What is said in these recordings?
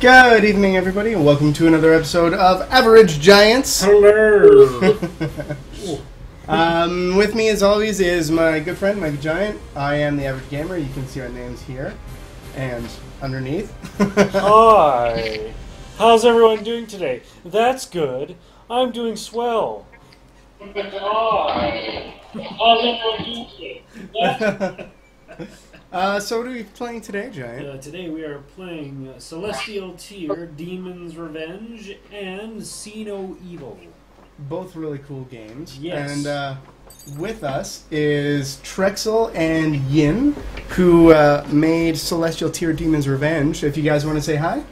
Good evening, everybody, and welcome to another episode of Average Giants. Hello. With me, as always, is my good friend, Mike Giant. I am the Average Gamer. You can see our names here and underneath. Hi. How's everyone doing today? That's good. I'm doing swell. Hi. How's everyone doing today? So what are we playing today, Giant? Today we are playing Celestial Tier, Demon's Revenge, and See No Evil. Both really cool games. Yes. And with us is Trexel and Yin, who made Celestial Tier, Demon's Revenge. If you guys want to say hi.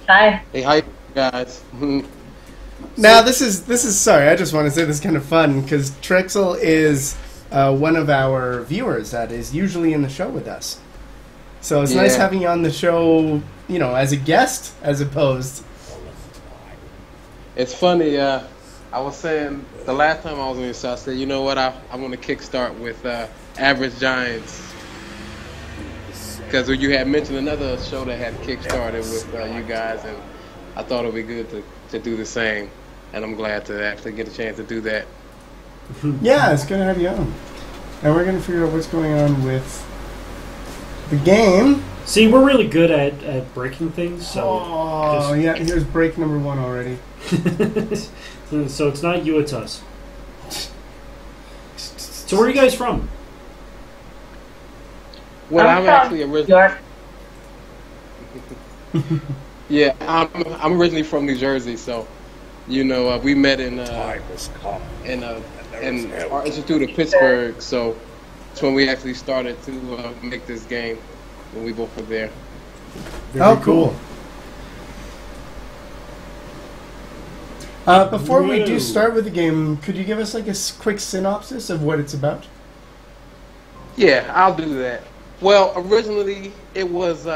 Hi. Hey, hi guys. Now this is sorry. I just want to say this is kind of fun because Trexel is one of our viewers that is usually in the show with us. So it's nice having you on the show, you know, as a guest as opposed. It's funny. I was saying the last time I was on your show, I said, you know what? I want to kickstart with Average Giants because you had mentioned another show that had kickstarted with you guys, and I thought it would be good to do the same. And I'm glad to actually get a chance to do that. Yeah, it's good to have you on. And we're going to figure out what's going on with the game. See, we're really good at breaking things, so... Oh, yeah, here's break number 1 already. So it's not you, it's us. So where are you guys from? Well, I'm actually originally... York. Yeah, I'm originally from New Jersey, so... You know, we met in our institute of Pittsburgh, so it's when we actually started to make this game, when we both were there. Very cool. Before we do start with the game, could you give us like a quick synopsis of what it's about? Yeah, I'll do that. Well, originally it was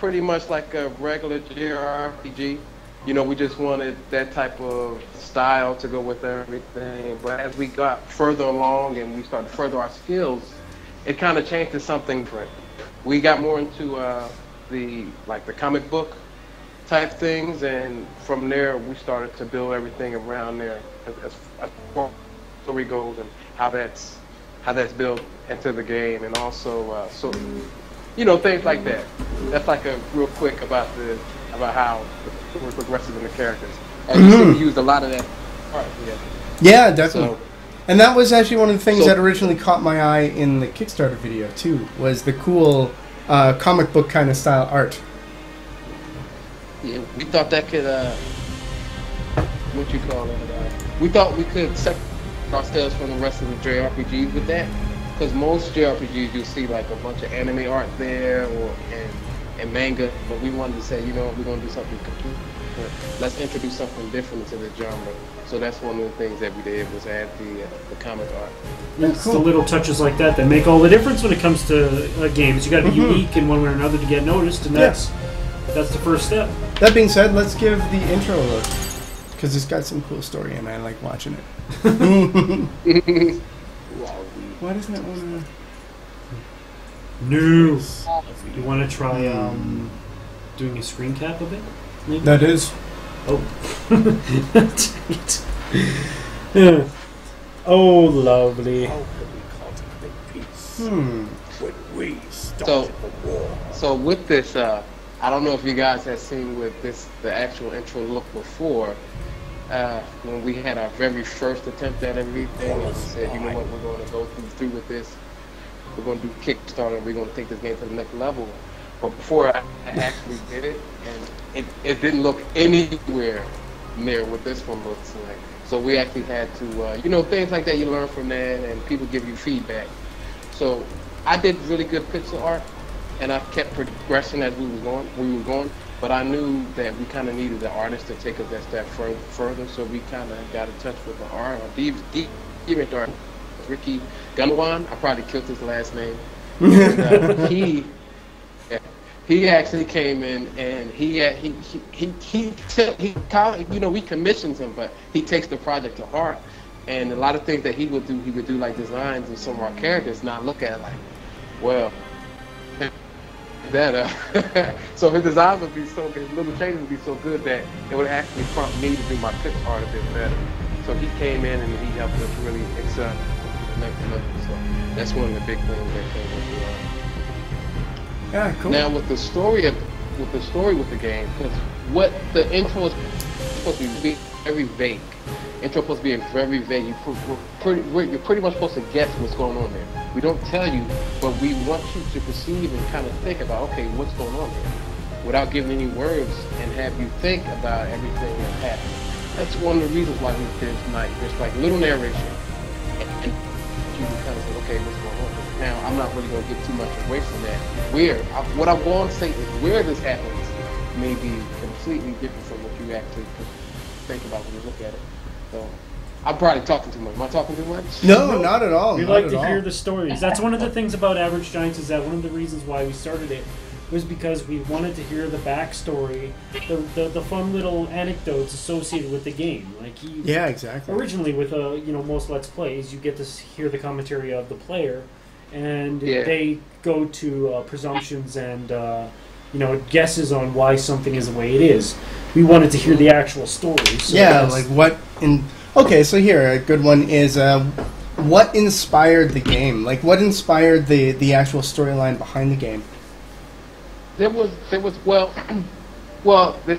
pretty much like a regular JRPG. You know, we just wanted that type of style to go with everything. But as we got further along and we started to further our skills, it kind of changed to something different. We got more into the comic book type things, and from there we started to build everything around there as far as the story goes and how that's built into the game, and also you know, things like that. That's like a real quick about how we're progressive in the characters. And you see we used a lot of that part. Yeah, definitely. So, and that was actually one of the things that originally caught my eye in the Kickstarter video too, was the cool comic book kind of style art. Yeah, we thought that could we thought we could separate ourselves from the rest of the JRPGs with that, because most JRPGs you'll see like a bunch of anime art there and manga, but we wanted to say, you know, we're going to do something completely different. Let's introduce something different into the genre. So that's one of the things that we did, was add the comic art. It's the little touches like that that make all the difference when it comes to games. You got to be unique in one way or another to get noticed, and that's the first step. That being said, let's give the intro a look, because it's got some cool story and I like watching it. Why doesn't it want to... No. You want to try doing a screen cap of it? Maybe? That is. Oh. Yeah. Oh, lovely. How can we cultivate peace when we start the war? So with this, I don't know if you guys have seen with this the actual intro look before. When we had our very first attempt at everything, and we said, you know what, we're going to go through with this. We're going to do Kickstarter, and we're going to take this game to the next level. But before I actually did it, and it didn't look anywhere near what this one looks like. So we actually had to, you know, things like that, you learn from that, and people give you feedback. So I did really good pixel art, and I kept progressing as we were going. But I knew that we kind of needed the artist to take us that step further. So we kind of got in touch with the deviant artist, Ricky Gunwan. I probably killed his last name. And, he actually came in, and he you know, we commissioned him, but he takes the project to heart. And a lot of things that he would do like designs of some of our characters. Now look at it like, well, that so his design would be so, his little changes would be so good that it would actually prompt me to do my pitch art a bit better. So he came in and he helped us really excel to the next level. So that's one of the big things that came into Yeah, cool. Now with the story with the game, because what the intro is supposed to be very vague. Intro supposed to be very vague. You're pretty much supposed to guess what's going on there. We don't tell you, but we want you to perceive and kind of think about, okay, what's going on there, without giving any words, and have you think about everything that happened. That's one of the reasons why there's like little narration, and you can kind of say, okay, what's going on? Now, I'm not really going to get too much away from that. What I'm going to say is where this happens may be completely different from what you actually think about when you look at it. So, I'm probably talking too much. Am I talking too much? No, not at all. We like to hear the stories. That's one of the things about Average Giants, is that one of the reasons why we started it was because we wanted to hear the backstory, the fun little anecdotes associated with the game. Yeah, exactly. Originally, with most Let's Plays, you get to hear the commentary of the player, and they go to presumptions and guesses on why something is the way it is. We wanted to hear the actual story. So like what in. Okay, so here, a good one is what inspired the game? Like, what inspired the actual storyline behind the game? There was this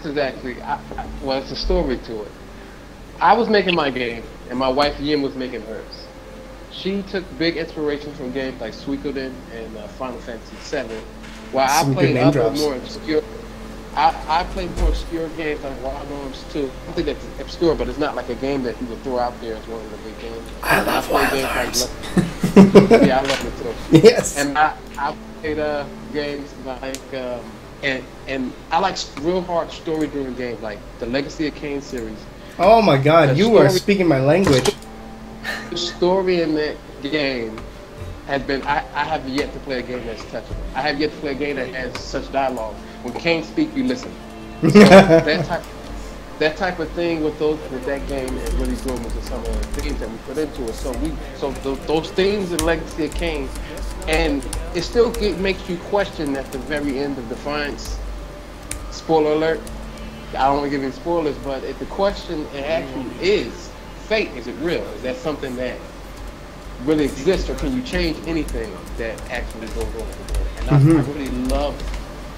is actually, it's a story to it. I was making my game, and my wife Yim was making hers. She took big inspiration from games like Suikoden and Final Fantasy VII, while I played other more obscure. I play more obscure games like Wild Arms 2. I think that's obscure, but it's not like a game that you would throw out there as one of the big games. I love Wild Arms. Yeah, I love it too. Yes. And I played games like, and I like real hard story-driven games like the Legacy of Kain series. Oh my God, you are speaking my language. The story in that game has been, I have yet to play a game that's touchable. I have yet to play a game that has such dialogue. When Kain speaks, you listen. So that type of thing with that game, it really drew me to some of the themes that we put into it. So those themes in Legacy of Kain, and it still makes you question at the very end of Defiance. Spoiler alert! I don't want to give any spoilers, but if the question it actually is, fate, is it real? Is that something that really exists, or can you change anything that actually goes on? And I really love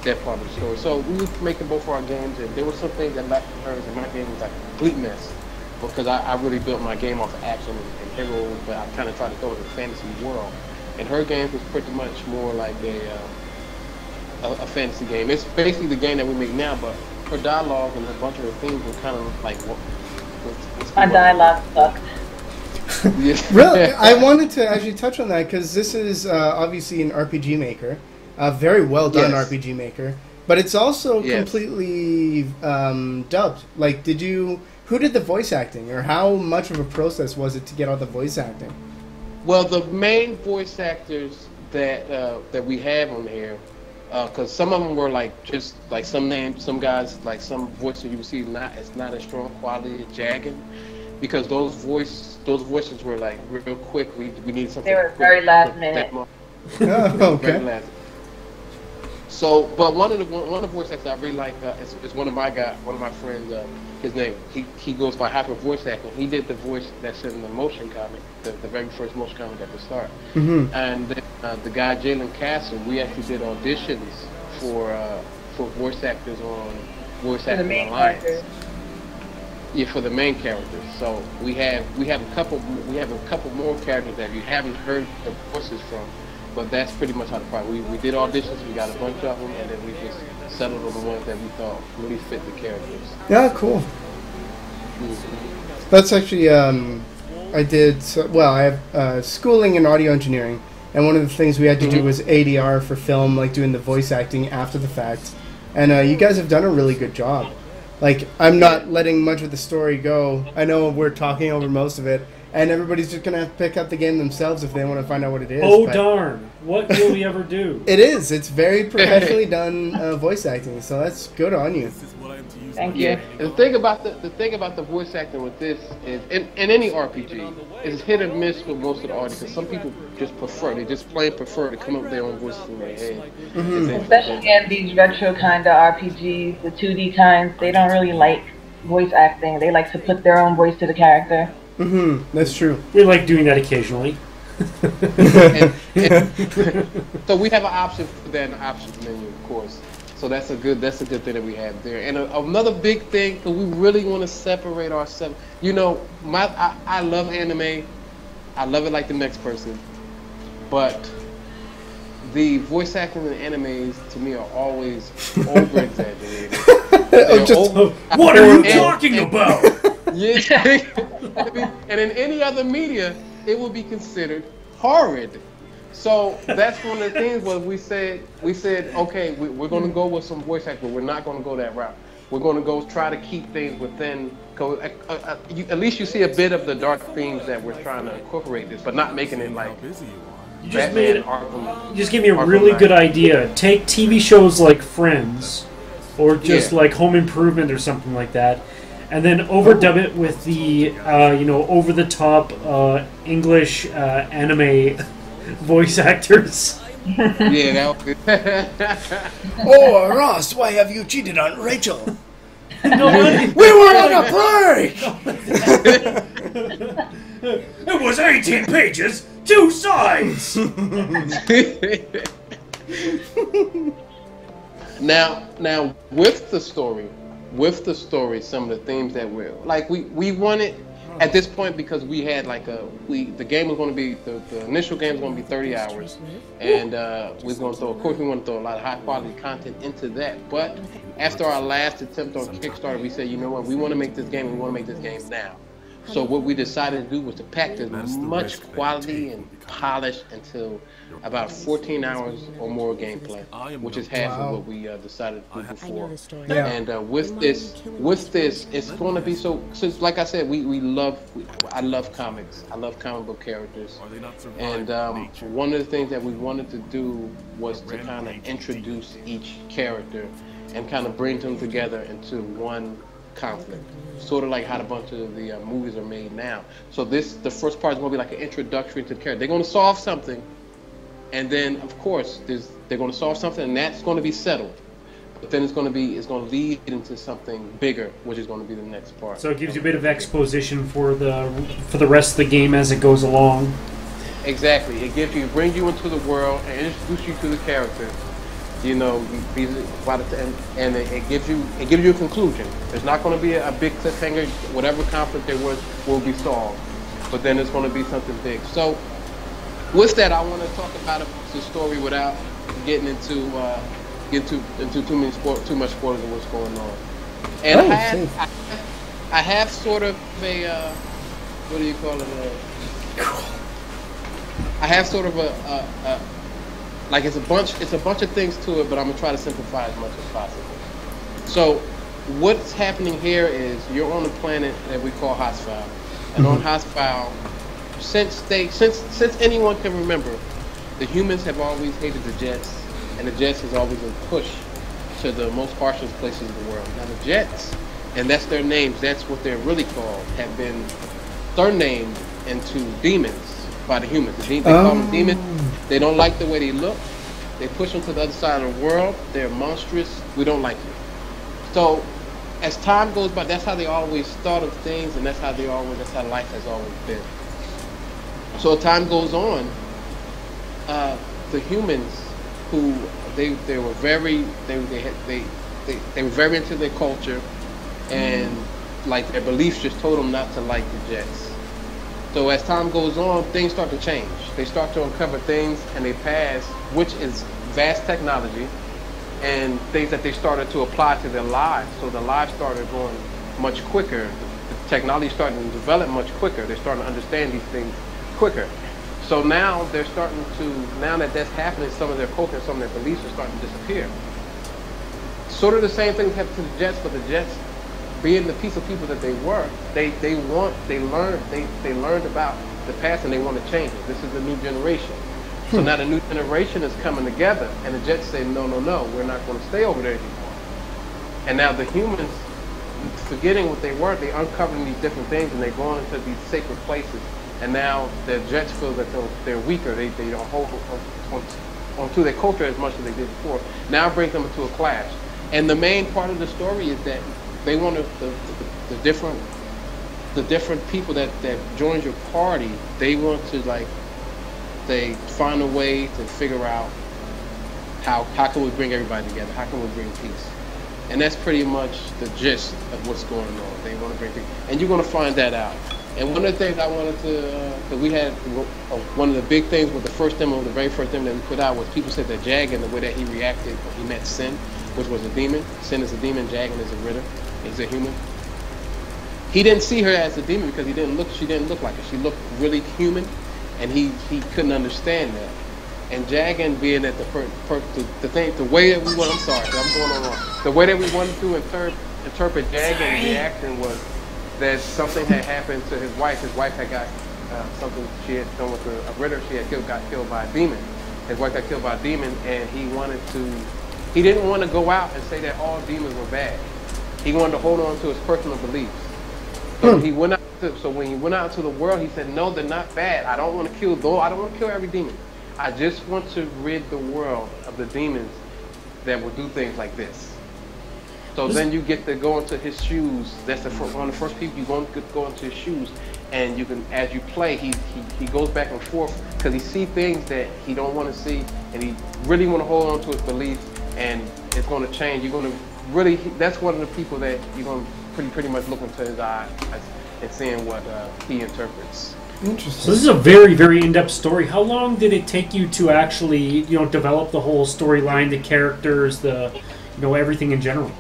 that part of the story. So we were making both of our games, and there were some things that lacked in hers, and my game was like a complete mess, because I really built my game off of action and heroes, but I kind of tried to go to the fantasy world. And her game was pretty much more like a fantasy game. It's basically the game that we make now, but her dialogue and a bunch of her themes were kind of like what's my dialogue sucked. Really, I wanted to actually touch on that because this is obviously an RPG maker, a very well done RPG maker, but it's also completely dubbed. Like, who did the voice acting, or how much of a process was it to get all the voice acting? Well, the main voice actors that we have on here, because some of them were like just like some guys, like some voices you would see it's not as strong quality as Jagging, because those voices were like real quick. We needed something. They were very last minute. Oh, okay. Very last. So, but one of the voice actors I really like is one of my friends. His name, he goes by Hyper Voice Acting. He did the voice that's in the motion comic, the very first motion comic at the start. And then the guy Jalen Castle, we actually did auditions for voice actors on Voice Acting Alliance. Yeah, for the main characters. So we have a couple more characters that you haven't heard the voices from, but that's pretty much how the part. We did auditions, we got a bunch of them, and then we just settled on the ones that we thought really fit the characters. Yeah, cool. That's actually I have schooling in audio engineering, and one of the things we had to do was ADR for film, like doing the voice acting after the fact. And you guys have done a really good job. Like, I'm not letting much of the story go. I know we're talking over most of it, and everybody's just gonna have to pick up the game themselves if they want to find out what it is. Oh darn! What will we ever do? It is. It's very professionally done voice acting, so that's good on you. Thank you. And the thing about the voice acting with this is, in any RPG, is hit or miss with most of the audience. Because some people just prefer to come up with their own voices in their head. Especially in these retro kind of RPGs, the 2D kinds, they don't really like voice acting. They like to put their own voice to the character. That's true. We like doing that occasionally. So we have an option for that in the options menu, of course. So that's a good thing that we have there. And another big thing, because we really want to separate ourselves. You know, I love anime. I love it like the next person. But the voice acting in animes to me are always over exaggerated. What are you talking about? Yeah. And in any other media, it would be considered horrid. So that's one of the things where we said, okay, we're going to go with some voice acting. We're not going to go that route. We're going to go try to keep things within. At least you see a bit of the dark themes that we're trying to incorporate this, but not making it like. You just gave me a really good idea. Take TV shows like Friends, or just like Home Improvement or something like that, and then overdub it with the over the top English anime voice actors. Yeah, that was Oh, Ross, why have you cheated on Rachel? No, We were on a break! it was 18 pages, 2 sides. Now with the story, some of the themes that we wanted at this point, because we had the game was going to be the initial game was going to be 30 hours, and we want to throw a lot of high quality content into that. But after our last attempt on Kickstarter, we said, you know what, we want to make this game. We want to make this game now. So what we decided to do was to pack as much quality and polish into about 14 hours or more gameplay, which is half of what we decided to do before. Yeah. And with this, it's going to be since like I said, I love comics. I love comic book characters. And one of the things that we wanted to do was to kind of introduce each character and kind of bring them together into one conflict, sort of like how a bunch of the movies are made now. So the first part is going to be like an introductory to the character. They're going to solve something, and then of course they're going to solve something, and that's going to be settled. But then it's going to lead into something bigger, which is going to be the next part. So it gives you a bit of exposition for the rest of the game as it goes along. Exactly. It brings you into the world and introduces you to the character. You know, and it gives you a conclusion. There's not going to be a big cliffhanger. Whatever conflict there was will be solved, but then it's going to be something big. So, with that, I want to talk about the story without getting into too much spoilers of what's going on. And I have sort of a what do you call it? I have sort of a like it's a bunch of things to it, but I'm gonna try to simplify as much as possible. So what's happening here is you're on a planet that we call Hostile, and on Hostile, since anyone can remember, the humans have always hated the Jets, and the Jets has always been pushed to the most harshest places in the world. Now the Jets, and that's their names, that's what they're really called, have been surnamed into demons by the humans. They call them demons. They don't like the way they look. They push them to the other side of the world. They're monstrous. We don't like them. So as time goes by, that's how they always thought of things, and that's how life has always been. So as time goes on, the humans who they were very into their culture, and like their beliefs just told them not to like the Jets. So as time goes on, things start to change. They start to uncover things, and they pass, which is vast technology, and things that they started to apply to their lives. So the lives started going much quicker. The technology started to develop much quicker. They're starting to understand these things quicker. So now now that that's happening, some of their culture, some of their beliefs are starting to disappear. Sort of the same thing happened to the Jets, but the Jets, being the piece of people that they were, they learned about the past and they want to change it. This is the new generation. So now the new generation is coming together, and the Jets say, no, we're not going to stay over there anymore. And now the humans, forgetting what they were, they're uncovering these different things, and they're going into these sacred places. And now the Jets feel that they're weaker. They don't hold onto their culture as much as they did before. Now it brings them into a clash. And the main part of the story is that they want the different people that join your party. They want to they find a way to figure out how can we bring everybody together? How can we bring peace? And that's pretty much the gist of what's going on. They want to bring peace, and you're going to find that out. And one of the things I wanted to, because we had one of the big things with the first demo, the very first demo that we put out was people said that Jagan, the way that he reacted when he met Sin, which was a demon. Sin is a demon, Jagan is a ritter, he's a human. He didn't see her as a demon because she didn't look like her. She looked really human, and he couldn't understand that. And Jagan being that the way that we want, I'm sorry, I'm going on wrong. The way that we wanted to interpret Jagan's reaction was that something had happened to his wife. His wife had got something she had done with a ritter. She had got killed by a demon. His wife got killed by a demon, and he didn't want to go out and say that all demons were bad. He wanted to hold on to his personal beliefs. So when he went out into the world, he said, no, they're not bad. I don't want to kill every demon. I just want to rid the world of the demons that will do things like this. So then you get to go into his shoes. That's one of the first people you go into his shoes, and you can, as you play, he goes back and forth because he sees things that he don't want to see, and he really want to hold on to his beliefs, and it's going to change. You're going to really. That's one of the people that you're going to pretty much look into his eyes and seeing what he interprets. Interesting. So this is a very, very in-depth story. How long did it take you to actually, develop the whole storyline, the characters, everything in general?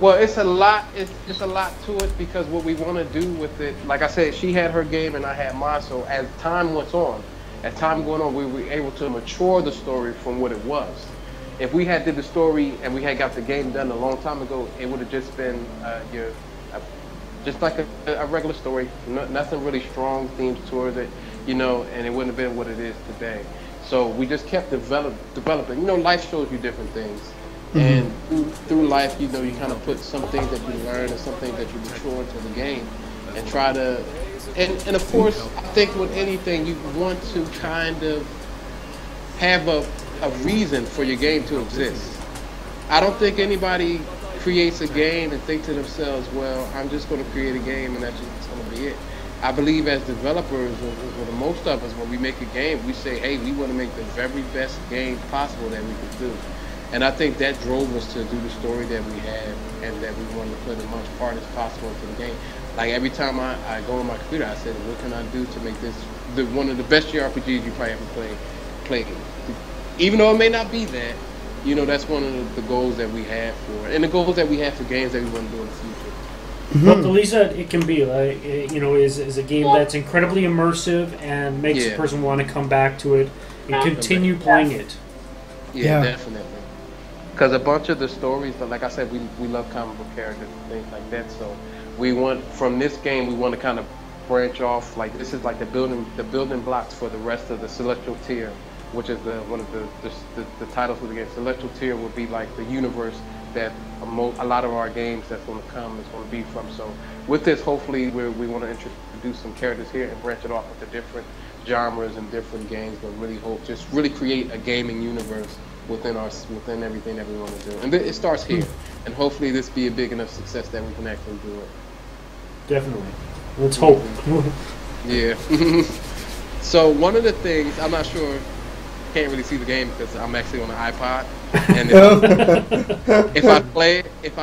Well, it's a lot. It's just a lot to it because what we want to do with it, like I said, she had her game and I had mine. So as time went on, we were able to mature the story from what it was. If we had did the story and we had got the game done a long time ago, it would have just been just like a regular story, nothing really strong themes towards it, and it wouldn't have been what it is today. So we just kept developing. Life shows you different things. And through life, you kind of put some things that you learn and some things that you mature into the game and try to, and of course, I think with anything, you want to kind of have a reason for your game to exist. I don't think anybody creates a game and think to themselves, well, I'm just going to create a game and that's just going to be it. I believe as developers, or most of us, when we make a game, we say, hey, we want to make the very best game possible that we can do. And I think that drove us to do the story that we have and that we wanted to put as much part as possible into the game. Like every time I go on my computer, I said, what can I do to make this one of the best JRPGs you probably ever played? Even though it may not be that, that's one of the goals that we have and the goals that we have for games that we want to do in the future. Well, the least that it can be, is a game that's incredibly immersive and makes the person want to come back to it and continue playing it. Yeah, definitely. Because a bunch of the stories, like I said, we love comic book characters and things like that. So from this game, we want to kind of branch off. Like this is like the building blocks for the rest of the Celestial Tier, which is one of the titles for the game. Celestial Tier would be like the universe that a lot of our games that's going to come is going to be from. So with this, hopefully, we want to introduce some characters here and branch it off into different genres and different games, but really create a gaming universe within everything that we want to do. And it starts here, and hopefully this be a big enough success that we can actually do it. Definitely. Let's hope. Yeah. So one of the things, I'm not sure, can't really see the game because I'm actually on an iPod, and if I play it, it's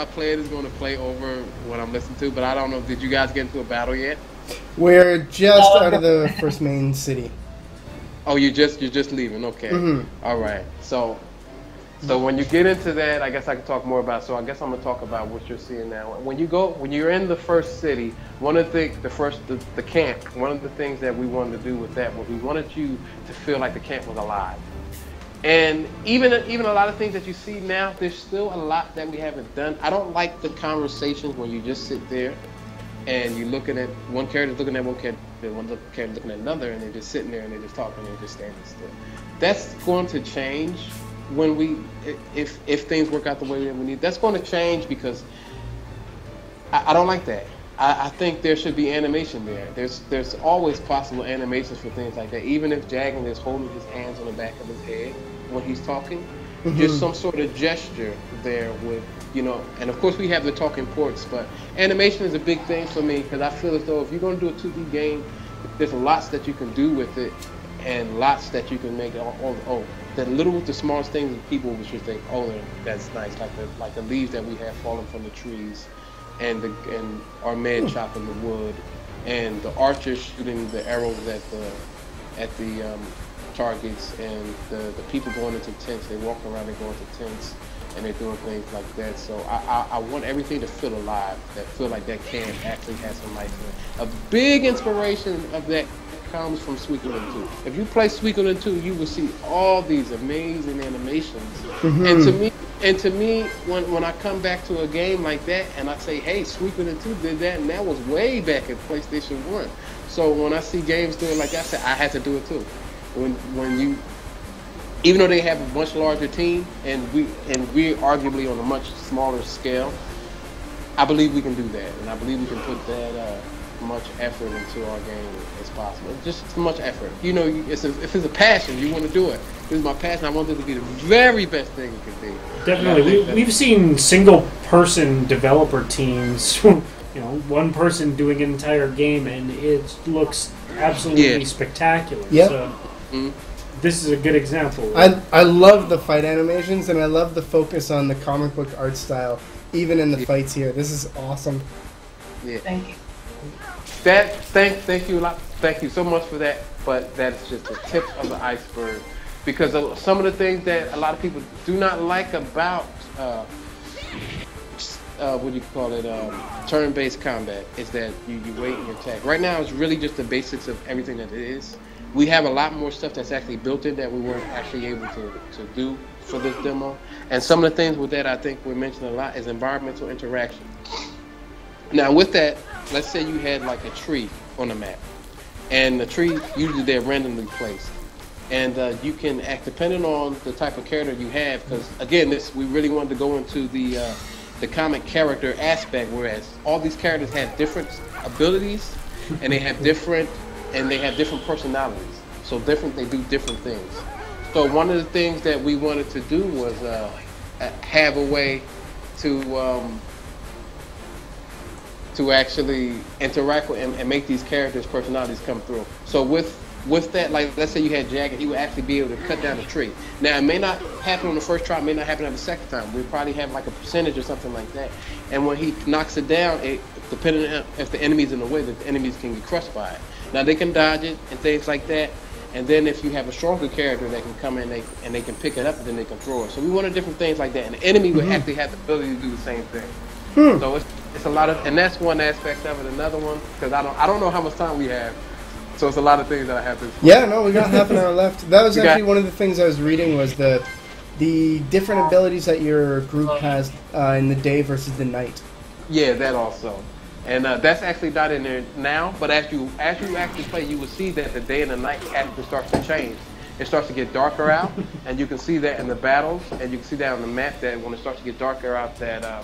going to play over what I'm listening to. But I don't know. Did you guys get into a battle yet? We're just out of the first main city. Oh, you're just leaving. Okay. All right. So when you get into that, I guess I can talk more about. So I guess I'm gonna talk about what you're seeing now. When you're in the first city, one of the things, the camp. One of the things that we wanted to do with that was we wanted you to feel like the camp was alive. And even a lot of things that you see now, there's still a lot that we haven't done. I don't like the conversations when you just sit there and you're looking at one character looking at one character, one character looking at another, and they're just sitting there and they're just talking and just standing still. That's going to change when if things work out the way that we need. That's going to change because I don't like that. I think there should be animation there. There's always possible animations for things like that. Even if Jagan is holding his hands on the back of his head when he's talking, just some sort of gesture there with, and of course we have the talking ports, but animation is a big thing for me because I feel as though if you're going to do a 2D game, there's lots that you can do with it and lots that you can make. The smallest things that people would just think, that's nice, like the leaves that we have falling from the trees, and our man chopping the wood, and the archers shooting the arrows at the targets, and the people going into tents. They walk around, they go into tents, and they're doing things like that. So I want everything to feel alive, that feel like that can actually have some life in it. A big inspiration of that comes from Suikoden 2. If you play Suikoden 2, you will see all these amazing animations. And to me, when I come back to a game like that and I say, hey, Suikoden 2 did that, and that was way back at PlayStation 1. So when I see games doing like that, I say, I had to do it too. Even though they have a much larger team and we're arguably on a much smaller scale, I believe we can do that, and I believe we can put that much effort into our game as possible. Just as much effort. If it's a passion, you want to do it. This is my passion. I want it to be the very best thing it could be. Definitely. We've seen single-person developer teams, one person doing an entire game, and it looks absolutely spectacular. Yep. So, this is a good example. I love the fight animations, and I love the focus on the comic book art style, even in the fights here. This is awesome. Yeah. Thank you. Thank you a lot. Thank you so much for that. But that's just the tip of the iceberg, because some of the things that a lot of people do not like about turn-based combat is that you wait and you attack. Right now, it's really just the basics of everything that it is. We have a lot more stuff that's actually built in that we weren't actually able to do for this demo. And some of the things with that I think we mentioned a lot is environmental interaction. Now with that, let's say you had like a tree on the map, and the tree, usually they're randomly placed. And you can act depending on the type of character you have, because again, we really wanted to go into the comic character aspect, whereas all these characters have different abilities, and they have different personalities. So they do different things. So one of the things that we wanted to do was have a way to actually interact with and make these characters' personalities come through. So with that, like let's say you had Jagan, he would actually be able to cut down a tree. Now it may not happen on the first try, it may not happen on the second time. We probably have like a percentage or something like that. And when he knocks it down, depending on if the enemy's in the way, the enemies can get crushed by it. Now they can dodge it and things like that. And then if you have a stronger character that can come in and they can pick it up and then they can throw it. So we wanted different things like that. And the enemy would actually have the ability to do the same thing. So it's a lot of, and that's one aspect of it. Another one, because I don't know how much time we have, so it's a lot of things that I have to explain. Yeah, no, we got half an hour left. That was actually one of the things I was reading was the different abilities that your group has in the day versus the night. Yeah, that also, and that's actually not in there now. But as you actually play, you will see that the day and the night actually starts to change. It starts to get darker out, and you can see that in the battles, and you can see that on the map that when it starts to get darker out, that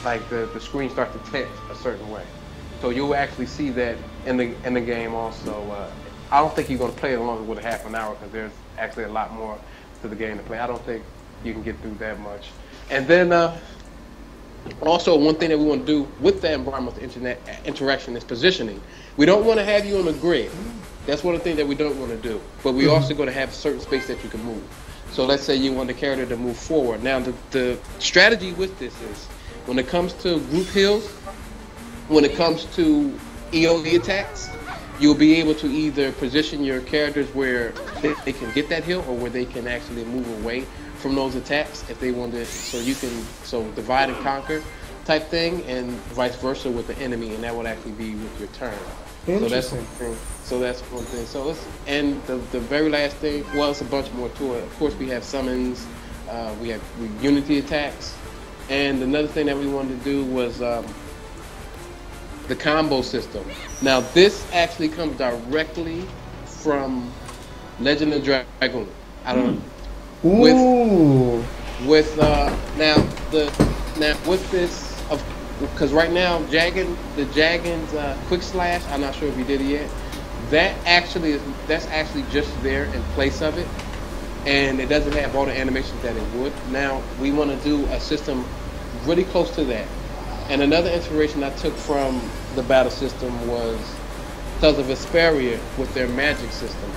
like the screen starts to text a certain way. So you'll actually see that in the game also. I don't think you're going to play it along with a half an hour because there's actually a lot more to the game to play. I don't think you can get through that much. And then also one thing that we want to do with the environmental interaction is positioning. We don't want to have you on the grid. That's one of the things that we don't want to do. But we also going to have a certain space that you can move. So let's say you want the character to move forward. Now the strategy with this is when it comes to group heals, when it comes to EOE attacks, you'll be able to either position your characters where they can get that heal or where they can actually move away from those attacks if they want to. So divide and conquer type thing, and vice versa with the enemy, and that would actually be with your turn. Interesting. So that's one thing. So it's and the very last thing. Well, it's a bunch more to it. Of course, we have summons. We have unity attacks, and another thing that we wanted to do was the combo system. Now, this actually comes directly from Legend of Dragoon. I don't know. Ooh. With with this, because right now Jagan's quick slash. I'm not sure if you did it yet. That's actually just there in place of it, and it doesn't have all the animations that it would. Now we want to do a system really close to that. And another inspiration I took from the battle system was because of Vesperia with their magic system,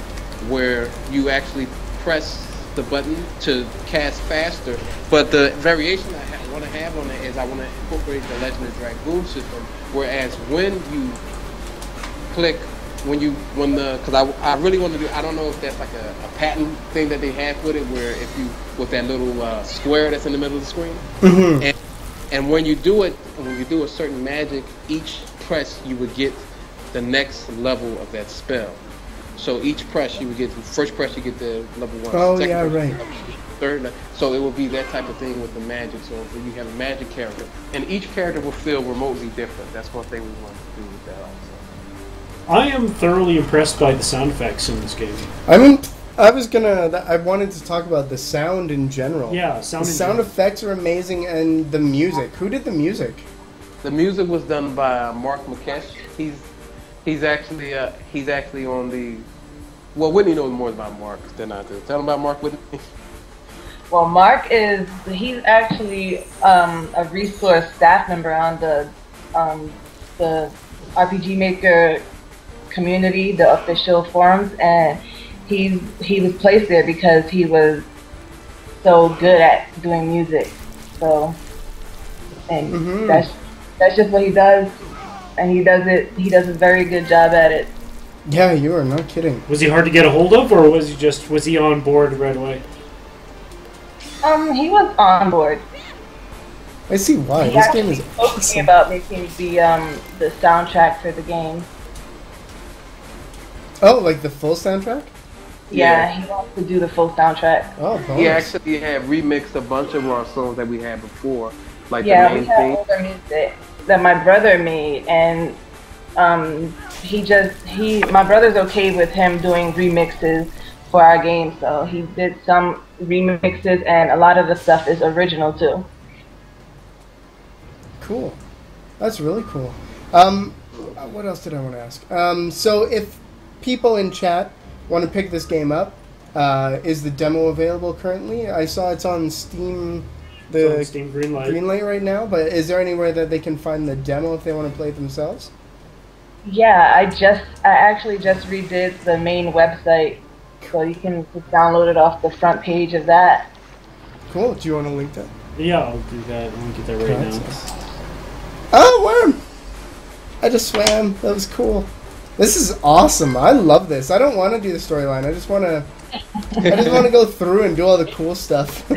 where you actually press the button to cast faster. But the variation I want to have on it is I want to incorporate the Legend of Dragoon system, whereas when you click, because I really want to do, I don't know if that's like a patent thing that they have with it, where if you, with that little square that's in the middle of the screen, and when you do it, when you do a certain magic, each press you would get the next level of that spell. So each press you would get, first press you get the level 1. Oh yeah, right. Third, so it will be that type of thing with the magic. So if you have a magic character, and each character will feel remotely different. That's one thing we want to do with that also. I am thoroughly impressed by the sound effects in this game. I wanted to talk about the sound in general. Yeah, the sound effects are amazing, and the music. Who did the music? The music was done by Mark McKesh. He's actually on the. Well, Whitney knows more about Mark than I do. Tell him about Mark, Whitney. Well, he's actually a resource staff member on the RPG Maker community, the official forums, and he was placed there because he was so good at doing music. So, and that's just what he does, and he does a very good job at it. Yeah, you are not kidding. Was he hard to get a hold of, or was he on board right away? He was on board. I see why. This game is awesome. About making the soundtrack for the game. Oh, like the full soundtrack? Yeah, he wants to do the full soundtrack. Oh, bonus. He actually had remixed a bunch of our songs that we had before, like the we main had theme. older music that my brother made, and my brother's okay with him doing remixes for our game, so he did some remixes, and a lot of the stuff is original too. Cool. That's really cool. What else did I want to ask? So if people in chat want to pick this game up, is the demo available currently? I saw it's on Steam. It's on Steam Greenlight right now, but is there anywhere that they can find the demo if they want to play it themselves? Yeah, I actually just redid the main website, so you can just download it off the front page of that. Cool. Do you want to link that? Yeah, I'll do that. I'm gonna get that right now. Oh, worm! I just swam. That was cool. This is awesome. I love this. I don't want to do the storyline. I just want to go through and do all the cool stuff.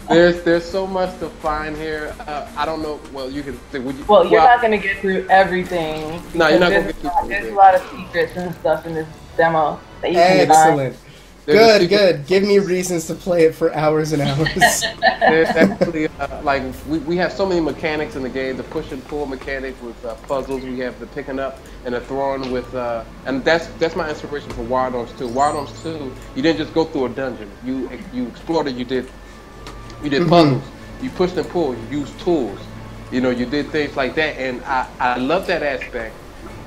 There's so much to find here. I don't know. Well, you can. You're not going to get through everything. No, you're not going to get through everything. There's a lot of secrets and stuff in this demo that you can Excellent. Good. Give me reasons to play it for hours and hours. There's actually we have so many mechanics in the game. The push and pull mechanic with puzzles. We have the picking up and the throwing with and that's my inspiration for Wild Arms 2. Wild Arms 2, you didn't just go through a dungeon. You explored it. You did puzzles. You pushed and pulled. You used tools. You did things like that, and I love that aspect.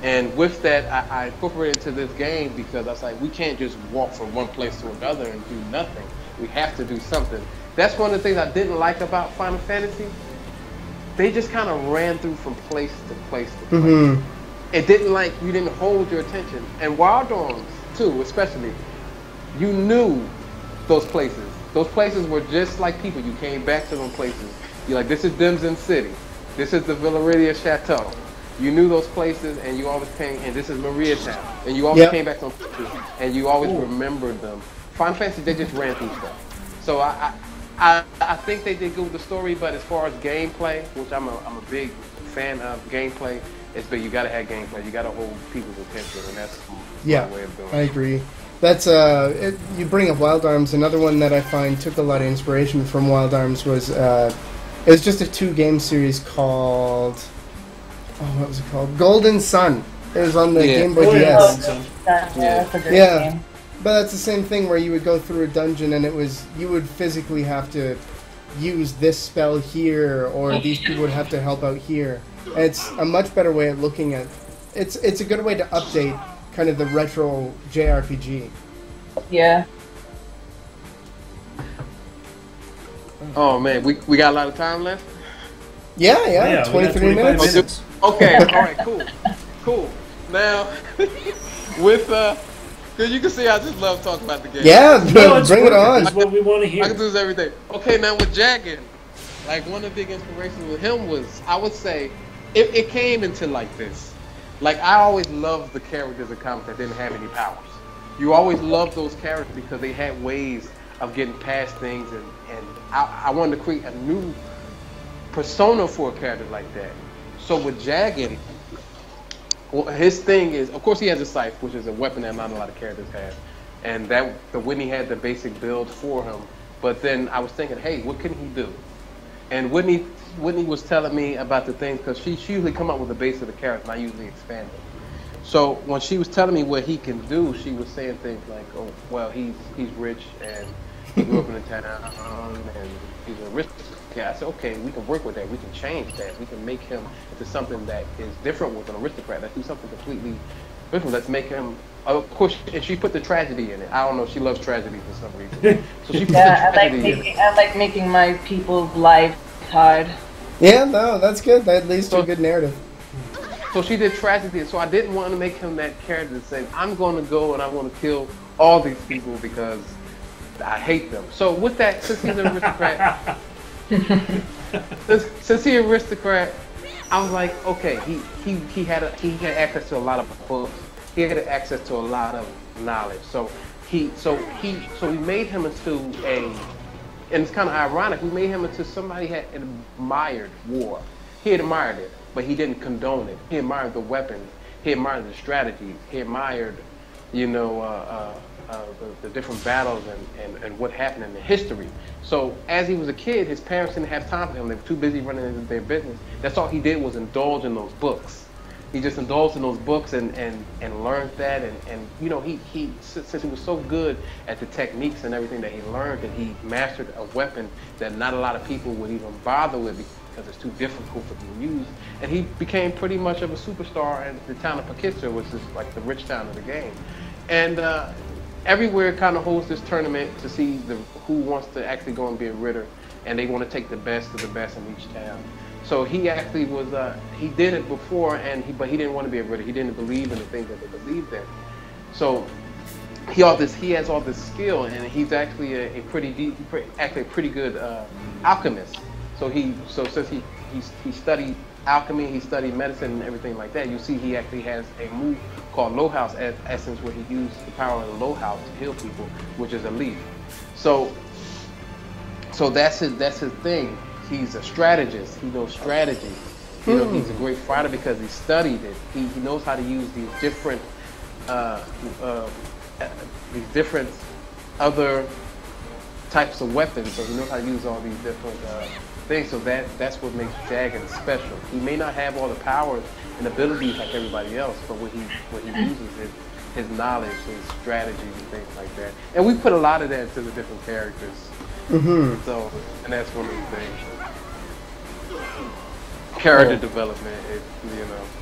And with that, I incorporated into this game because I was like, we can't just walk from one place to another and do nothing. We have to do something. That's one of the things I didn't like about Final Fantasy. They just kind of ran through from place to place to place. It you didn't hold your attention. And Wild Arms, too, especially, you knew those places. Those places were just like people. You came back to those places. You're like, this is Dimson City. This is the Villaridia Chateau. You knew those places, and you always came, and this is Maria Town, and you always came back to those places, and you always remembered them. Final Fantasy, they just ran through stuff. So I think they did good with the story, but as far as gameplay, which I'm a big fan of gameplay, but you gotta have gameplay. You gotta hold people's attention, and that's yeah, my way of doing it. I agree. That's you bring up Wild Arms. Another one that I find took a lot of inspiration from Wild Arms was it was just a 2-game series called what was it called? Golden Sun. It was on the Game Boy DS. Yeah, but that's the same thing where you would go through a dungeon and you would physically have to use this spell here, or these people would have to help out here. And it's a much better way of looking at. It's a good way to update kind of the retro JRPG. Yeah. Oh man, we got a lot of time left. Yeah, 23 minutes. Okay, all right, cool. Now, with because you can see I just love talking about the game. Yeah, bring it on. That's what we want to hear. I can do this every day. Okay, now with Jagged, like one of the big inspirations with him was, I would say, it came into like this. Like I always loved the characters in comics that didn't have any powers. You always loved those characters because they had ways of getting past things, and I wanted to create a new persona for a character like that. So with Jagged, well, his thing is, of course, he has a scythe, which is a weapon that not a lot of characters have, and that the Whitney had the basic build for him. But then I was thinking, hey, what can he do? And Whitney was telling me about the things, because she usually come up with the base of the character, and I usually expand it. So when she was telling me what he can do, she was saying things like, oh, well, he's rich, and he grew up in a town, and he's a aristocrat. I said, okay, we can work with that. We can change that. We can make him into something that is different with an aristocrat. Let's do something completely different. Let's make him. Of course, and she put the tragedy in it. I don't know. She loves tragedy for some reason. So she put the tragedy in it. I like making my people's lives hard. Yeah, no, that's good. That leads to a good narrative. So she did tragedy. So I didn't want to make him that character that said, I'm going to go and I'm going to kill all these people because I hate them. So with that, since he's an aristocrat, since he's an aristocrat, I was like, okay, he had access to a lot of books. He had access to a lot of knowledge. So he made him into a, and it's kind of ironic, we made him into somebody who had admired war. He admired it, but he didn't condone it. He admired the weapons. He admired the strategies. He admired, the different battles and what happened in the history. So as he was a kid, his parents didn't have time for him. They were too busy running into their business. That's all he did was indulge in those books. He just indulged in those books and learned that. And he since he was so good at the techniques and everything that he learned, and he mastered a weapon that not a lot of people would even bother with because it's too difficult for them to use. And he became pretty much of a superstar in the town of Poughkeepsie, which is like the rich town of the game. And everywhere kind of holds this tournament to see who wants to actually go and be a Ritter, and they want to take the best of the best in each town. So he actually was, he did it before, but he didn't want to be a Ritter. He didn't believe in the things that they believed in. So he has all this skill, and he's actually a pretty good alchemist. So since he studied alchemy, he studied medicine and everything like that. You see, he actually has a move called Low House Essence, where he used the power of the Low House to heal people, which is a leaf. So that's his thing. He's a strategist. He knows strategy. He's a great fighter because he studied it. He knows how to use these different other types of weapons. So he knows how to use all these different things. So that's what makes Jagged special. He may not have all the powers and abilities like everybody else, but what he uses is his knowledge, his strategies, and things like that. And we put a lot of that into the different characters. Mm-hmm. So, and that's one of the things. Character development is,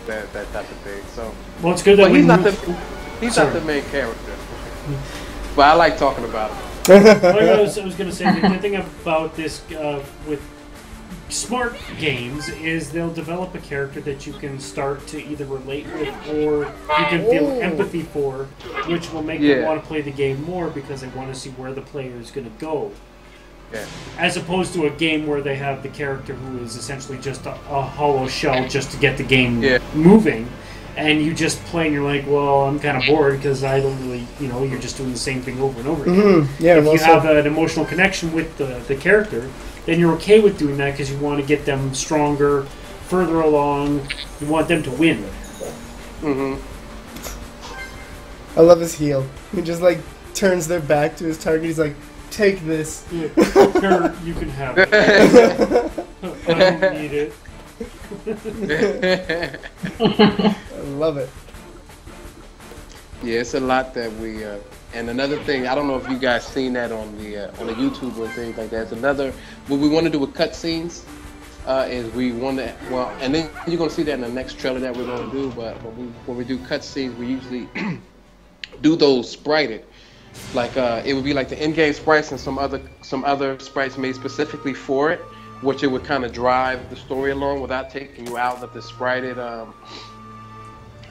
that type of thing. So, well, it's good that he's not the main character, but I like talking about him. I was going to say, the good thing about this with smart games is they'll develop a character that you can start to either relate with or you can feel empathy for, which will make them want to play the game more because they want to see where the player is going to go. Yeah. As opposed to a game where they have the character who is essentially just a hollow shell just to get the game moving, and you just play and you're like, well, I'm kind of bored because I don't really, you're just doing the same thing over and over again. Mm-hmm. Yeah, if you have an emotional connection with the character, then you're okay with doing that because you want to get them stronger, further along, you want them to win. I love his heel. He just like turns their back to his target. He's like, take this. Yeah. Here, you can have it. I don't need it. I love it. Yeah, it's a lot that we. And another thing, I don't know if you guys seen that on the YouTube or things like that. It's another what we want to do with cutscenes is we want to and then you're gonna see that in the next trailer that we're gonna do. But when we do cutscenes, we usually do those sprited. Like it would be like the in-game sprites and some other sprites made specifically for it, which it would kind of drive the story along without taking you out of the sprited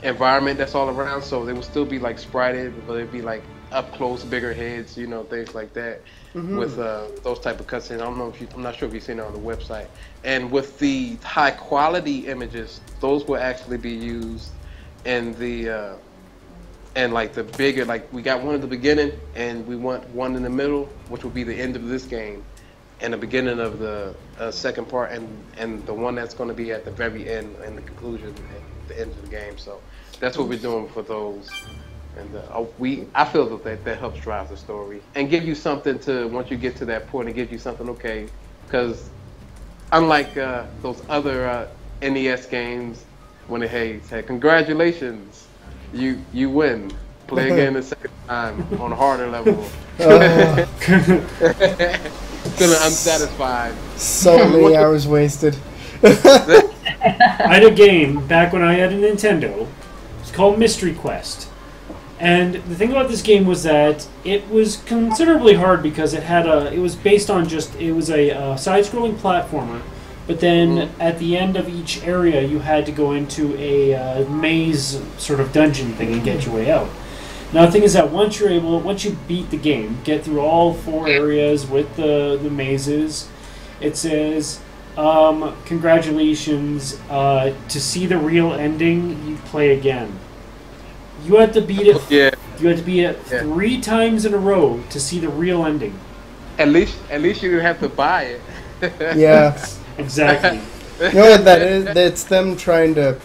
environment that's all around. So they would still be like sprited, but it'd be like up close, bigger heads, things like that. With those type of cutscenes. I'm not sure if you've seen it on the website. And with the high quality images, those will actually be used in the and like the bigger, like we got one at the beginning and we want one in the middle, which will be the end of this game, and the beginning of the second part, and the one that's going to be at the very end and the conclusion at the end of the game. So that's what we're doing for those. And I feel that helps drive the story and give you something to, once you get to that point, it gives you something, okay, because unlike those other NES games, when they say, congratulations, you win, play again the second time on a harder level. Feeling unsatisfied. So many hours wasted. I had a game back when I had a Nintendo. It's called Mystery Quest. And the thing about this game was that it was considerably hard because it was based on a side-scrolling platformer, but then at the end of each area you had to go into a maze sort of dungeon thing and get your way out. Now the thing is that once you beat the game, get through all 4 areas with the mazes, it says, congratulations, to see the real ending, you play again. You had to beat it. Yeah. You had to beat it 3 times in a row to see the real ending. At least you didn't have to buy it. Yeah, exactly. You know what that is? That's them trying to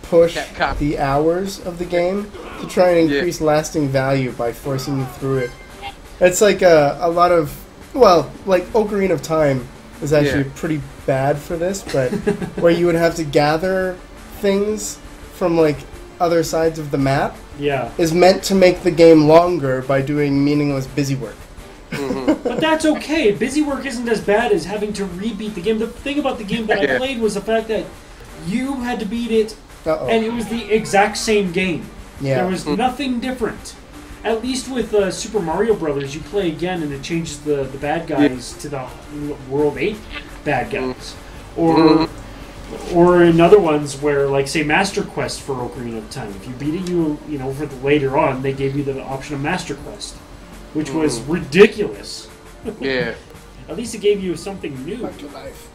push the hours of the game to try and increase lasting value by forcing you through it. It's like a lot of, like Ocarina of Time is actually pretty bad for this, but where you would have to gather things from like other sides of the map is meant to make the game longer by doing meaningless busy work. But that's okay. Busy work isn't as bad as having to rebeat the game. The thing about the game that I played was the fact that you had to beat it, and it was the exact same game. There was nothing different. At least with Super Mario Brothers, you play again and it changes the bad guys to the World 8 bad guys. Or in other ones where, like, say, Master Quest for Ocarina of Time. If you beat it, for later on, they gave you the option of Master Quest, which was ridiculous. Yeah. At least it gave you something new. Back to life.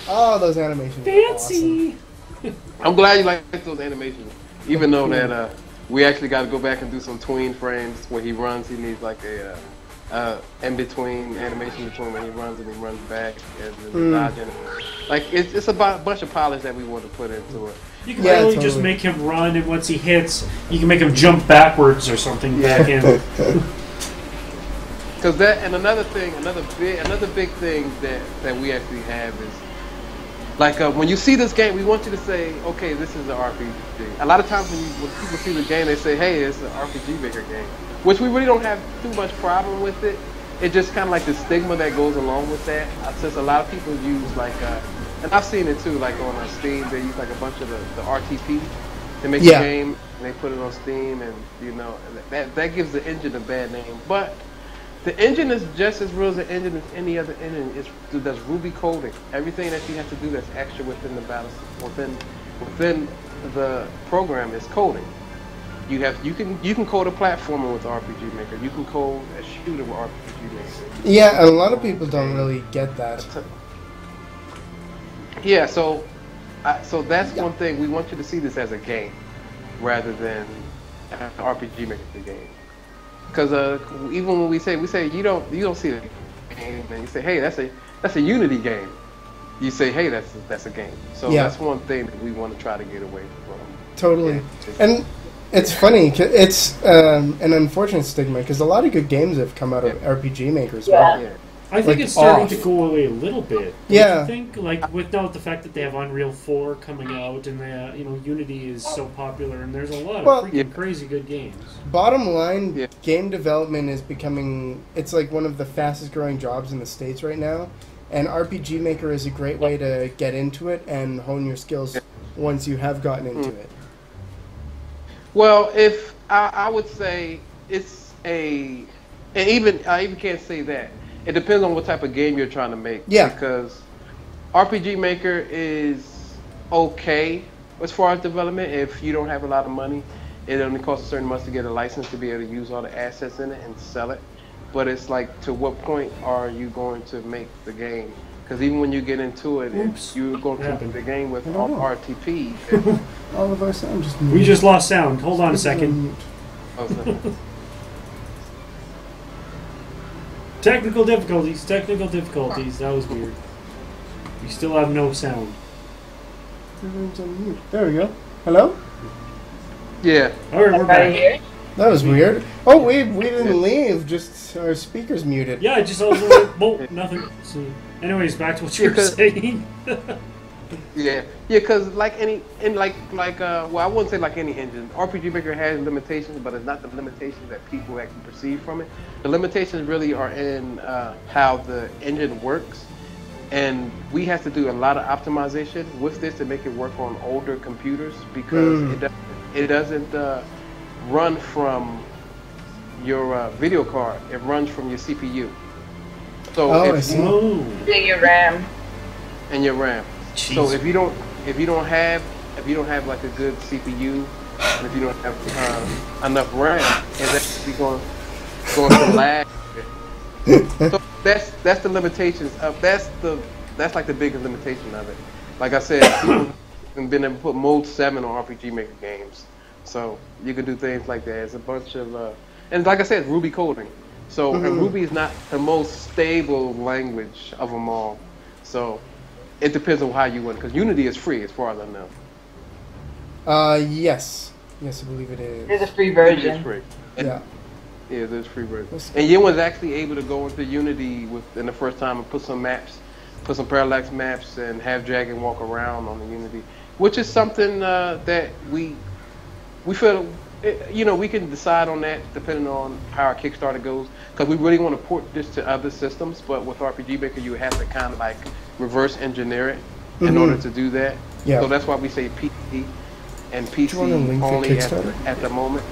Oh, those animations. Fancy. Awesome. I'm glad you like those animations, even though that we actually got to go back and do some tween frames where he runs. He needs like a in-between animation between when he runs and he runs back and dodging. Like it's a bunch of polish that we want to put into it. You can really just make him run, and once he hits, you can make him jump backwards or something back in. Because that, and another big thing that we actually have is, like, when you see this game, we want you to say, okay, this is an RPG. A lot of times when people see the game, they say, hey, it's an RPG Maker game, which we really don't have too much problem with it. It's just kind of like the stigma that goes along with that. Since a lot of people use, like, and I've seen it too, like on Steam, they use like a bunch of the RTP to make the game, and they put it on Steam, and that gives the engine a bad name. But the engine is just as real as the engine as any other engine. There's Ruby coding. Everything that you have to do that's extra within the within the program is coding. You can code a platformer with RPG Maker. You can code a shooter with RPG Maker. Yeah, and a lot of people don't really get that. Yeah, so that's one thing. We want you to see this as a game rather than an RPG Maker game. Because even when we say you don't see the game, and you say, hey, that's a Unity game. you say, hey, that's a game. So that's one thing that we want to try to get away from. Totally. Yeah, and it's funny. It's an unfortunate stigma because a lot of good games have come out of RPG Maker as well. Yeah. I think it's starting to go away a little bit. Yeah. I think, like, without the fact that they have Unreal 4 coming out and Unity is so popular and there's a lot of freaking crazy good games. Bottom line, game development is becoming, it's like one of the fastest growing jobs in the States right now. And RPG Maker is a great way to get into it and hone your skills once you have gotten into it. Well, if I would say it's I even can't say that. It depends on what type of game you're trying to make. Yeah. Because RPG Maker is okay as far as development. If you don't have a lot of money, it only costs a certain much to get a license to be able to use all the assets in it and sell it. But it's like, to what point are you going to make the game? Because even when you get into it, if you're going to make the game with all RTP. All of our sound just We just lost sound. Hold on a second. Technical difficulties. That was weird. We still have no sound. Everyone's on mute. There we go. Hello? Yeah. All right, we're back. Here? That was weird. Oh, we didn't leave. Just our speakers muted. Yeah, just all the nothing. So, anyways, back to what you were saying. Yeah, because like well, I wouldn't say like any engine. RPG Maker has limitations, but it's not the limitations that people actually perceive from it. The limitations really are in how the engine works, and we have to do a lot of optimization with this to make it work on older computers because it doesn't run from your video card. It runs from your CPU. So and your RAM. And your RAM. Jeez. So if you don't have like a good CPU, and if you don't have enough RAM, it's actually going to lag. So that's the limitations of that's like the biggest limitation of it. Like I said, people have been able to put Mode 7 on RPG Maker games, so you can do things like that. It's a bunch of and like I said, Ruby coding. So and Ruby is not the most stable language of them all. So it depends on how you want, because Unity is free as far as I know. Yes, I believe it is. There's a free version. It is free. Yeah, there's a free version. And you was actually able to go into Unity in the first time and put some parallax maps, and have Dragon walk around on the Unity, which is something that we feel. We can decide on that depending on how our Kickstarter goes, because we really want to port this to other systems. But with RPG Maker, you have to kind of like reverse engineer it in order to do that. Yeah. So that's why we say PC and PC only at the moment.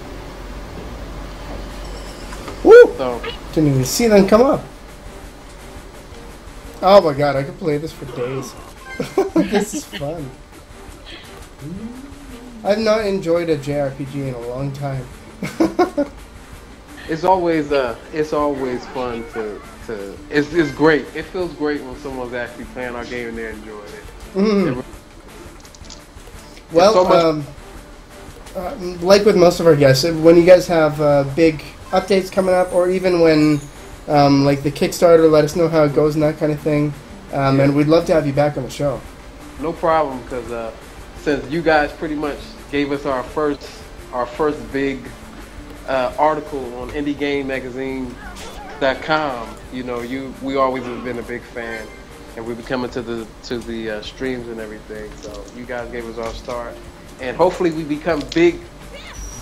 Woo! So didn't even see them come up. Oh my god, I could play this for days. This is fun. I've not enjoyed a JRPG in a long time. It's always fun to it's great. It feels great when someone's actually playing our game and they're enjoying it. Well, like with most of our guests, when you guys have big updates coming up, or even when like the Kickstarter, let us know how it goes and that kind of thing. And we'd love to have you back on the show. No problem, because since you guys pretty much gave us our first big article on IndieGameMagazine.com, we always have been a big fan, and we've been coming to the streams and everything. So you guys gave us our start, and hopefully we become big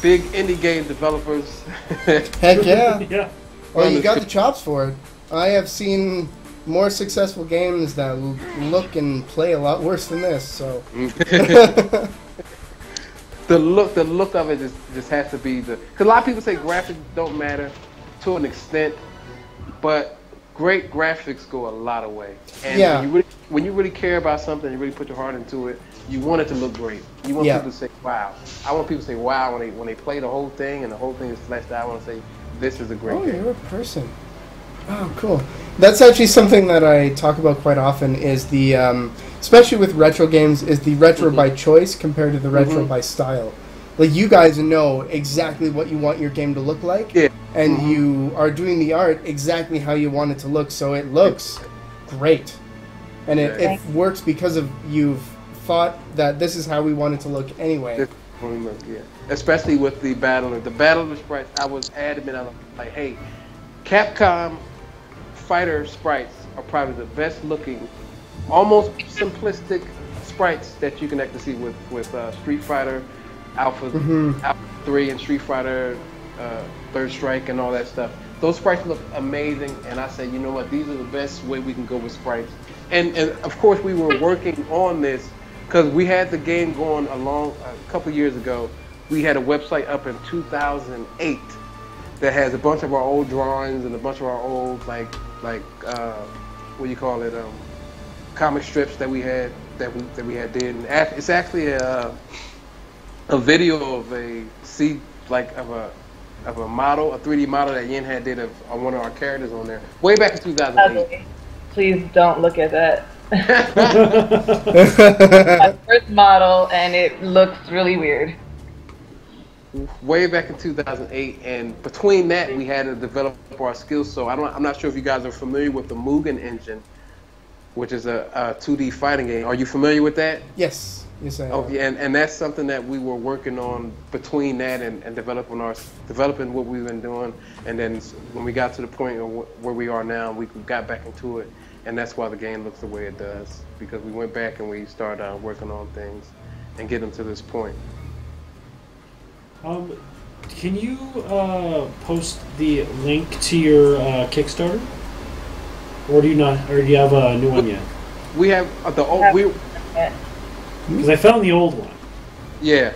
indie game developers. Heck yeah! Yeah. Well, you got the chops for it. I have seen more successful games that look and play a lot worse than this. So the look of it just has to be because a lot of people say graphics don't matter to an extent, but great graphics go a lot of way. And when you really care about something, you really put your heart into it, you want it to look great. You want people to say, "Wow!" I want people to say, "Wow!" when they play the whole thing and the whole thing is fleshed out. I want to say, "This is a great game." Oh, you're a person. Oh, cool. That's actually something that I talk about quite often. Is the especially with retro games, is the retro by choice compared to the retro by style. Like, you guys know exactly what you want your game to look like, and you are doing the art exactly how you want it to look, so it looks great. And it works because of you've thought that this is how we want it to look anyway. Yeah. Especially with the battle of the sprites, I was adamant. I was like, hey, Capcom fighter sprites are probably the best looking, almost simplistic sprites that you can actually see with Street Fighter Alpha 3 and Street Fighter Third Strike and all that stuff. Those sprites look amazing, and I said, you know what, these are the best way we can go with sprites. And of course we were working on this because we had the game going along a couple years ago. We had a website up in 2008 that has a bunch of our old drawings and a bunch of our old like what do you call it, comic strips that we had did. And it's actually a video of a model, a 3D model that Yin had did of one of our characters on there way back in 2008. Okay. Please don't look at that. My first model, and it looks really weird. Way back in 2008, and between that we had to develop our skills. So I'm not sure if you guys are familiar with the Mugen engine, which is a 2D fighting game. Are you familiar with that? Yes. Yes, I am. Oh, yeah, and that's something that we were working on between that and developing what we've been doing. And then when we got to the point of where we are now, we got back into it, and that's why the game looks the way it does, because we went back and we started working on things and getting to this point. Can you post the link to your Kickstarter, or do you not? Or do you have a new one yet? We have the old. Because I found the old one. Yeah.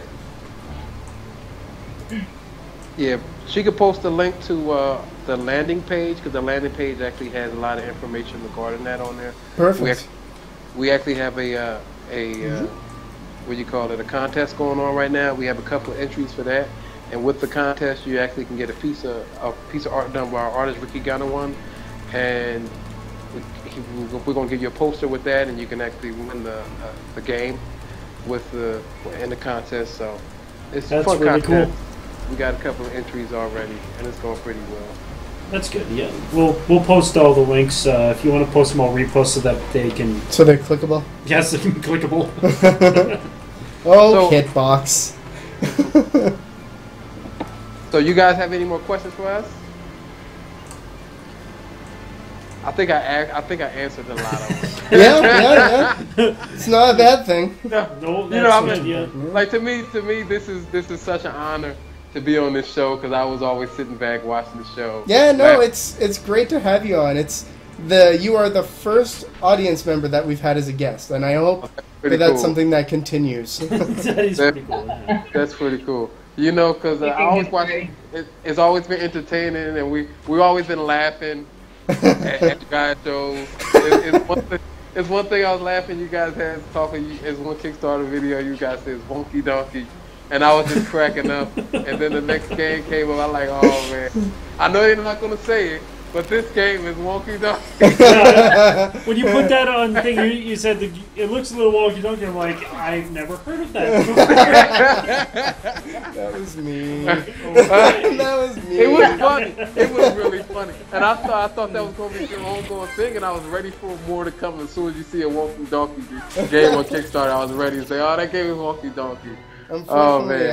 Yeah. She could post a link to the landing page, because the landing page actually has a lot of information regarding that on there. Perfect. We actually have a what do you call it, a contest going on right now. We have a couple of entries for that, and with the contest, you actually can get a piece of art done by our artist Ricky Ganawan, and we're going to give you a poster with that, and you can actually win the game in the contest. So it's a fun really contest. Cool. We got a couple of entries already, and it's going pretty well. That's good. Yeah, we'll post all the links. If you want to post them, I'll repost so that they can. So they're clickable. Yes, they're clickable. Hitbox. So you guys have any more questions for us? I think I answered a lot of them. yeah. It's not a bad thing. No, you know, I mean, like to me, this is such an honor to be on this show, because I was always sitting back watching the show. Yeah, no, it's great to have you on. You are the first audience member that we've had as a guest, and I hope that's something that continues. That is pretty cool. Yeah. That's pretty cool. You know, because I always watch it. It's always been entertaining, and we've always been laughing at you guys' shows. It's one thing I was laughing. You guys had talking. It's one Kickstarter video. You guys said Wonky Donkey, and I was just cracking up. And then the next game came up. I'm like, oh man, I know they're not gonna say it, but this game is Wonky Donkey. When you put that on the thing, you said it looks a little Wonky Donkey. I'm like, I've never heard of that before. That was me. That was me. It was funny. It was really funny. And I thought that was going to be an ongoing thing, and I was ready for more to come. As soon as you see a Wonky Donkey game on Kickstarter, I was ready to say, oh, that game is Wonky Donkey. Unfortunately,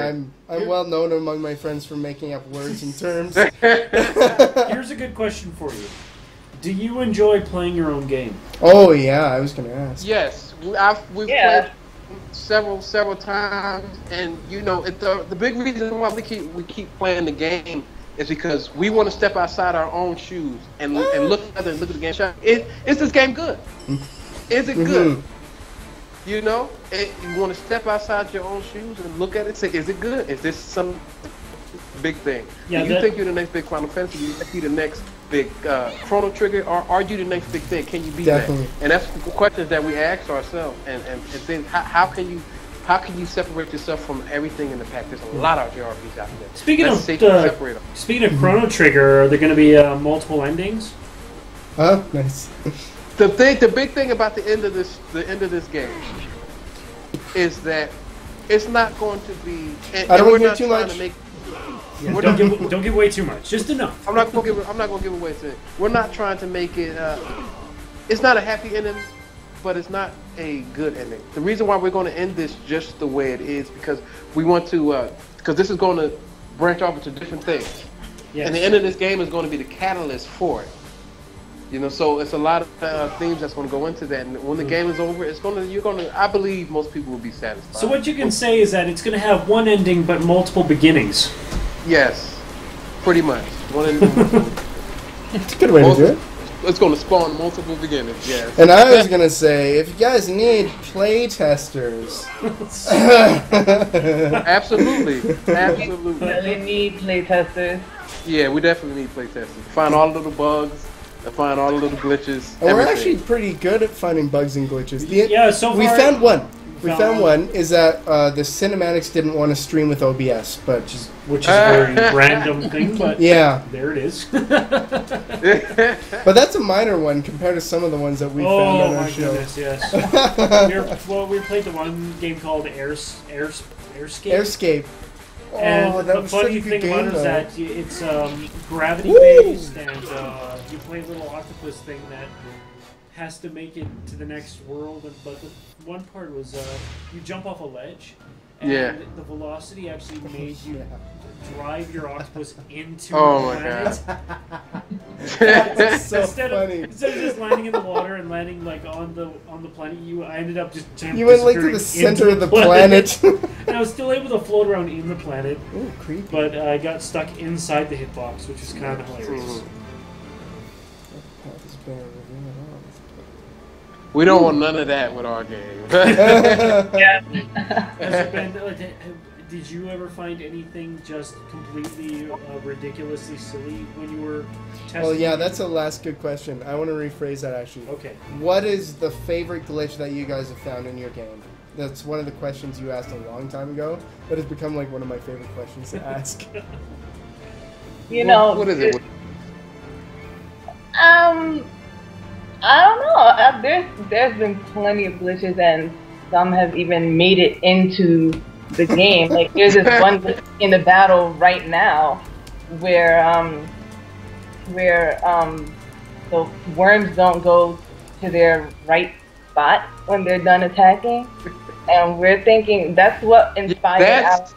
I'm well known among my friends for making up words and terms. Here's a good question for you. Do you enjoy playing your own game? Oh, yeah, I was going to ask. Yes. We've played several times, and you know, the big reason why we keep playing the game is because we want to step outside our own shoes and look at the game. Is this game good? Is it good? You know, you want to step outside your own shoes and look at it and say, is it good? Is this some big thing? Yeah, you think you're the next big Final Fantasy, you think you're the next big Chrono Trigger, or are you the next big thing? Can you be that? And that's the questions that we ask ourselves. And then how can you separate yourself from everything in the pack? There's a lot of JRPGs out there. Speaking of Chrono Trigger, are there going to be multiple endings? Oh, nice. The big thing about the end of this game is that it's not going to be. I don't want to give too much. Don't give away too much. Just enough. I'm not going to give away too much. We're not trying to make it. It's not a happy ending, but it's not a good ending. The reason why we're going to end this just the way it is because we want to, because this is going to branch off into different things. Yes. And the end of this game is going to be the catalyst for it. You know, so it's a lot of themes that's going to go into that. And when the game is over, I believe most people will be satisfied. So what you can say is that it's going to have one ending but multiple beginnings. Yes, pretty much. One ending. It's a good way to do it. It's going to spawn multiple beginnings, yes. And I was going to say, if you guys need play testers... Absolutely. We need play testers. Yeah, we definitely need play testers. Find all the little bugs. I find all the little glitches. And we're actually pretty good at finding bugs and glitches. So far we found one. We found one is that the cinematics didn't want to stream with OBS, but which is a very random thing. But yeah, there it is. But that's a minor one compared to some of the ones that we found on our show. Oh my goodness, yes. We played the one game called Airscape. Airscape. And the funny thing about it is that it's gravity based, and you play a little octopus thing that has to make it to the next world. But the one part was you jump off a ledge, and the velocity actually made you drive your octopus into the planet. That's so funny. Instead of just landing in the water and landing like on the planet, I ended up just you went like to the center of the planet. And I was still able to float around in the planet. Ooh, creepy. But I got stuck inside the hitbox, which is kind of hilarious. We don't want none of that with our game. Did you ever find anything just completely ridiculously silly when you were testing? Well, yeah, that's a last good question. I want to rephrase that actually. Okay. What is the favorite glitch that you guys have found in your game? That's one of the questions you asked a long time ago, but it's become like one of my favorite questions to ask. What is it? I don't know. There's been plenty of glitches, and some have even made it into the game. Like there's this one glitch in the battle right now, where the worms don't go to their right spot when they're done attacking, and we're thinking that's what inspired that's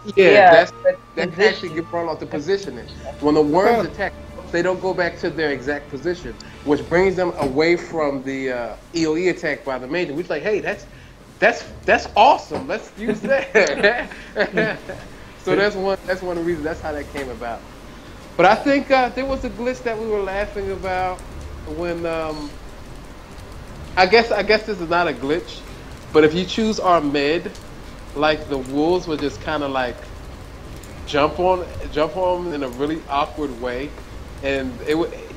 actually get brought off the positioning. When the worms attack, they don't go back to their exact position, which brings them away from the EOE attack by the Major. We're like, hey, that's awesome. Let's use that. So that's one of the reasons. That's how that came about. But I think there was a glitch that we were laughing about when I guess this is not a glitch, but if you choose our mid, like the wolves would just kind of like jump on in a really awkward way, and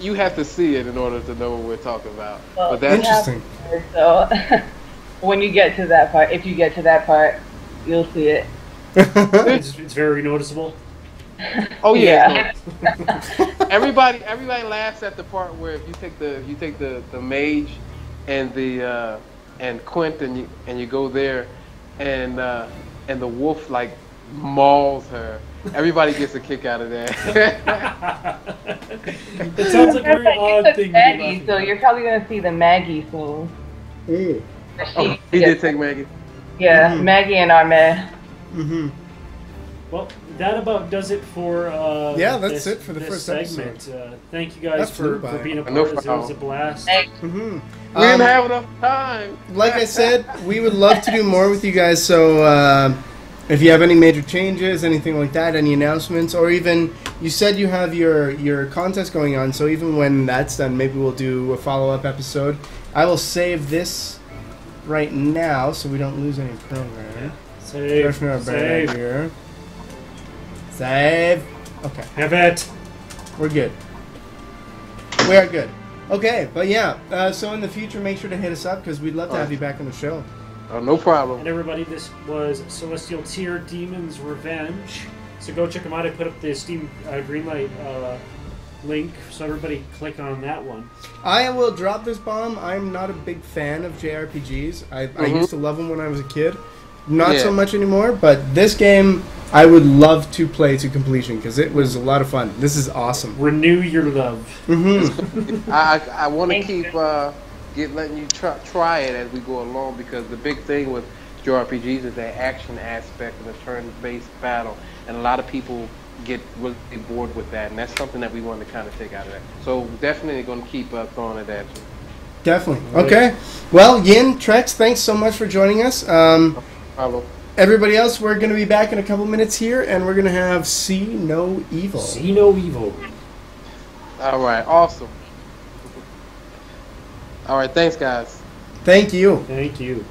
you have to see it in order to know what we're talking about. Well, but that's interesting. So when you get to that part, if you get to that part, you'll see it. It's very noticeable. Oh yeah. Everybody laughs at the part where if you take the mage and the and Quint and you go there and the wolf like mauls her. Everybody gets a kick out of that. It sounds like a very odd thing. Maggie, so you're probably gonna see the Maggie soon. Oh, he did take Maggie. Yeah, Maggie and Ahmed. Mm-hmm. Well, that about does it for that's it for the first segment. Thank you guys for being a part No of this. It was a blast. Mm-hmm. We didn't have enough time. Like I said, we would love to do more with you guys, so if you have any major changes, anything like that, any announcements, or even, you said you have your contest going on, so even when that's done, maybe we'll do a follow-up episode. I will save this right now so we don't lose any program. Save. Save. Okay. Have it. We're good. We are good. Okay, but yeah, so in the future, make sure to hit us up because we'd love to have you back on the show. No problem. And everybody, this was Celestial Tier Demon's Revenge. So go check them out. I put up the Steam Greenlight link, so everybody click on that one. I will drop this bomb. I'm not a big fan of JRPGs. I used to love them when I was a kid. Not so much anymore, but this game I would love to play to completion because it was a lot of fun. This is awesome. Renew your love. Mm-hmm. I want to keep letting you try it as we go along, because the big thing with JRPGs is that action aspect of the turn-based battle, and a lot of people get really bored with that, and that's something that we want to kind of take out of that. So definitely going to keep throwing it at you. Definitely. Okay. Well, Yin, Trex, thanks so much for joining us. Hello. Everybody else, we're going to be back in a couple minutes here, and we're going to have See No Evil. See No Evil. All right. Awesome. All right. Thanks, guys. Thank you. Thank you.